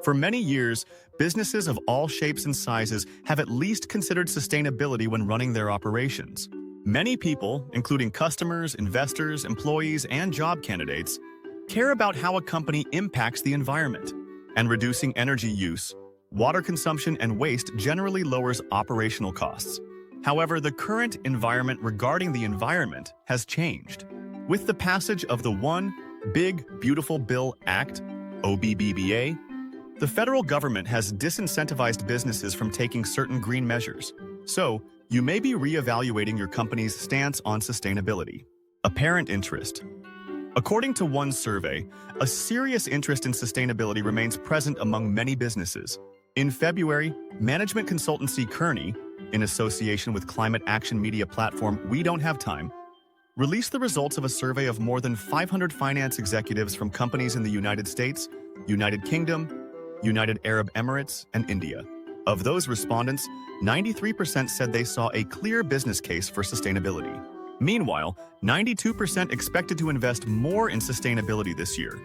For many years, businesses of all shapes and sizes have at least considered sustainability when running their operations. Many people, including customers, investors, employees, and job candidates, care about how a company impacts the environment. And reducing energy use, water consumption, and waste generally lowers operational costs. However, the current environment regarding the environment has changed. With the passage of the One Big Beautiful Bill Act, OBBBA, the federal government has disincentivized businesses from taking certain green measures. So, you may be reevaluating your company's stance on sustainability. Apparent interest. According to one survey, a serious interest in sustainability remains present among many businesses. In February, management consultancy Kearney, in association with climate action media platform We Don't Have Time, released the results of a survey of more than 500 finance executives from companies in the United States, United Kingdom, United Arab Emirates, and India. Of those respondents, 93% said they saw a clear business case for sustainability. Meanwhile, 92% expected to invest more in sustainability this year,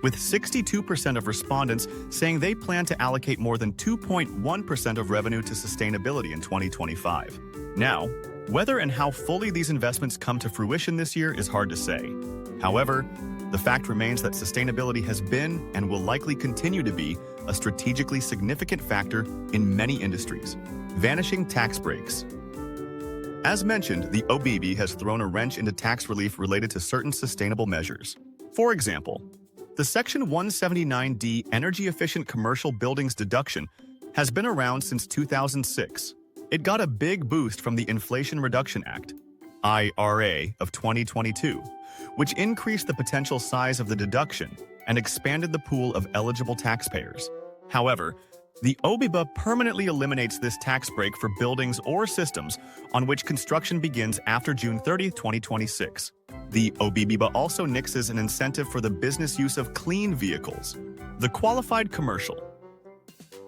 with 62% of respondents saying they plan to allocate more than 2.1% of revenue to sustainability in 2025. Now, whether and how fully these investments come to fruition this year is hard to say. However, the fact remains that sustainability has been and will likely continue to be a strategically significant factor in many industries. Vanishing tax breaks. As mentioned, the OBBBA has thrown a wrench into tax relief related to certain sustainable measures. For example, the Section 179D Energy-Efficient Commercial Buildings Deduction has been around since 2006. It got a big boost from the Inflation Reduction Act, IRA, of 2022, which increased the potential size of the deduction and expanded the pool of eligible taxpayers. However, the OBBBA permanently eliminates this tax break for buildings or systems on which construction begins after June 30, 2026. The OBBBA also nixes an incentive for the business use of clean vehicles. The qualified commercial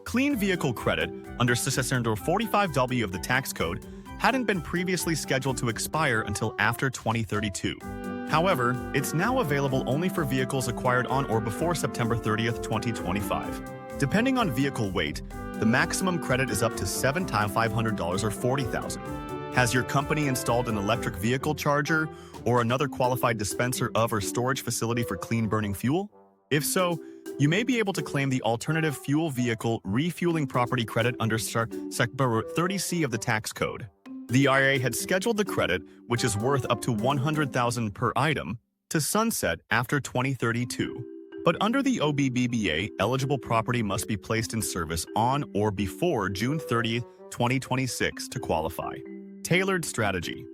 clean vehicle credit under Section 45W of the tax code hadn't been previously scheduled to expire until after 2032. However, it's now available only for vehicles acquired on or before September 30th, 2025. Depending on vehicle weight, the maximum credit is up to $7,500 or $40,000. Has your company installed an electric vehicle charger or another qualified dispenser of or storage facility for clean-burning fuel? If so, you may be able to claim the Alternative Fuel Vehicle Refueling Property Credit under Section 30C of the tax code. The IRA had scheduled the credit, which is worth up to $100,000 per item, to sunset after 2032. But under the OBBBA, eligible property must be placed in service on or before June 30, 2026 to qualify. Tailored strategy.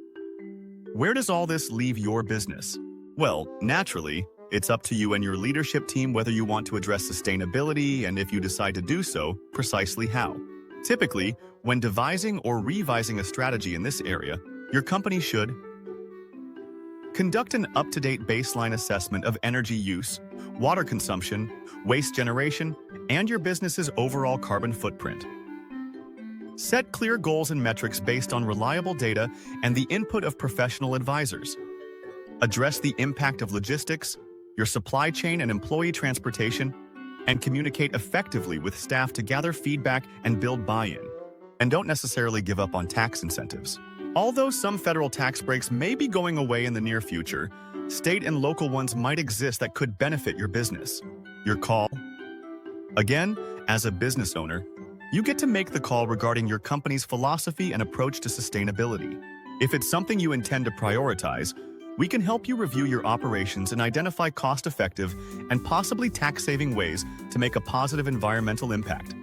Where does all this leave your business? Well, naturally, it's up to you and your leadership team whether you want to address sustainability and, if you decide to do so, precisely how. Typically, when devising or revising a strategy in this area, your company should conduct an up-to-date baseline assessment of energy use, water consumption, waste generation, and your business's overall carbon footprint. Set clear goals and metrics based on reliable data and the input of professional advisors. Address the impact of logistics, your supply chain and employee transportation, and communicate effectively with staff to gather feedback and build buy-in. And don't necessarily give up on tax incentives. Although some federal tax breaks may be going away in the near future, state and local ones might exist that could benefit your business. Your call. Again, as a business owner, you get to make the call regarding your company's philosophy and approach to sustainability. If it's something you intend to prioritize, we can help you review your operations and identify cost-effective and possibly tax-saving ways to make a positive environmental impact.